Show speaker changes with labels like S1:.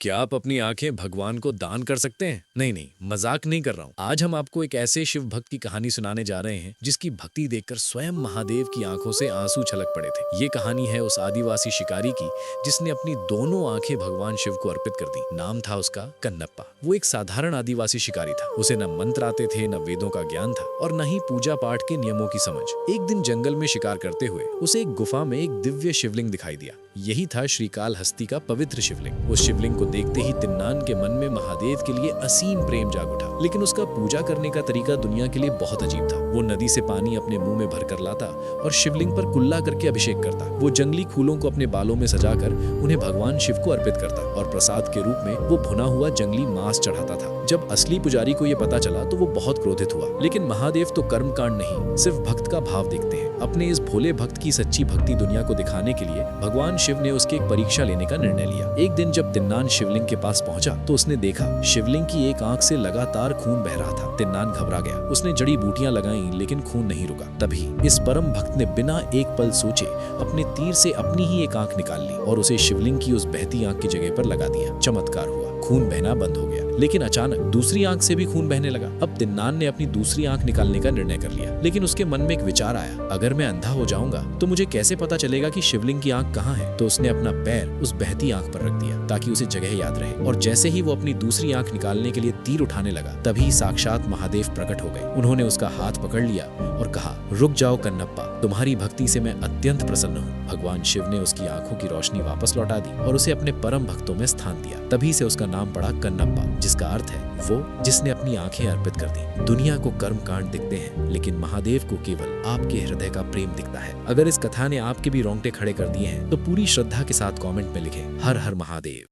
S1: क्या आप अपनी आंखें भगवान को दान कर सकते हैं? नहीं नहीं, मजाक नहीं कर रहा हूँ। आज हम आपको एक ऐसे शिव भक्त की कहानी सुनाने जा रहे हैं जिसकी भक्ति देखकर स्वयं महादेव की आंखों से आंसू छलक पड़े थे। ये कहानी है उस आदिवासी शिकारी की जिसने अपनी दोनों आंखें भगवान शिव को अर्पित कर दी। नाम था उसका कन्नप्पा। वो एक साधारण आदिवासी शिकारी था। उसे न मंत्र आते थे, न वेदों का ज्ञान था और न ही पूजा पाठ के नियमों की समझ। एक दिन जंगल में शिकार करते हुए उसे एक गुफा में एक दिव्य शिवलिंग दिखाई दिया। यही था श्रीकालहस्ती का पवित्र शिवलिंग। उस शिवलिंग को देखते ही तिन्नान के मन में महादेव के लिए असीम प्रेम जाग उठा। लेकिन उसका पूजा करने का तरीका दुनिया के लिए बहुत अजीब था। वो नदी से पानी अपने मुंह में भर कर लाता और शिवलिंग पर कुल्ला करके अभिषेक करता। वो जंगली फूलों को अपने बालों में सजाकर उन्हें भगवान शिव को अर्पित करता और प्रसाद के रूप में वो भुना हुआ जंगली मांस चढ़ाता था। जब असली पुजारी को ये पता चला तो वो बहुत क्रोधित हुआ। लेकिन महादेव तो कर्मकांड नहीं, सिर्फ भक्त का भाव देखते हैं। अपने इस भोले भक्त की सच्ची भक्ति दुनिया को दिखाने के लिए भगवान शिव ने उसकी एक परीक्षा लेने का निर्णय लिया। एक दिन जब तिन्नान शिवलिंग के पास पहुंचा तो उसने देखा शिवलिंग की एक आंख से लगातार खून बह रहा था। तिन्नान घबरा गया। उसने जड़ी बूटियां लगाईं लेकिन खून नहीं रुका। तभी इस परम भक्त ने बिना एक पल सोचे अपने तीर से अपनी ही एक आंख निकाल ली और उसे शिवलिंग की उस बहती आंख की जगह पर लगा दिया। चमत्कार हुआ, खून बहना बंद हो गया। लेकिन अचानक दूसरी आंख से भी खून बहने लगा। अब तिन्नान ने अपनी दूसरी आंख निकालने का निर्णय कर लिया। लेकिन उसके मन में एक विचार आया, अगर मैं अंधा हो जाऊंगा तो मुझे कैसे पता चलेगा कि शिवलिंग की आंख कहाँ है। तो उसने अपना पैर उस बहती आंख पर रख दिया ताकि उसे जगह याद रहे। और जैसे ही वो अपनी दूसरी आंख निकालने के लिए तीर उठाने लगा तभी साक्षात महादेव प्रकट हो गए। उन्होंने उसका हाथ पकड़ लिया और कहा, रुक जाओ कन्नप्पा, तुम्हारी भक्ति से मैं अत्यंत प्रसन्न हूँ। भगवान शिव ने उसकी आंखों की रोशनी वापस लौटा दी और उसे अपने परम भक्तों में स्थान दिया। तभी से उसका नाम पड़ा कन्नप्पा, जिसका अर्थ है वो जिसने अपनी आंखें अर्पित कर दी। दुनिया को कर्म कांड दिखते हैं लेकिन महादेव को केवल आपके हृदय का प्रेम दिखता है। अगर इस कथा ने आपके भी रोंगटे खड़े कर दिए हैं तो पूरी श्रद्धा के साथ कमेंट में लिखें, हर हर महादेव।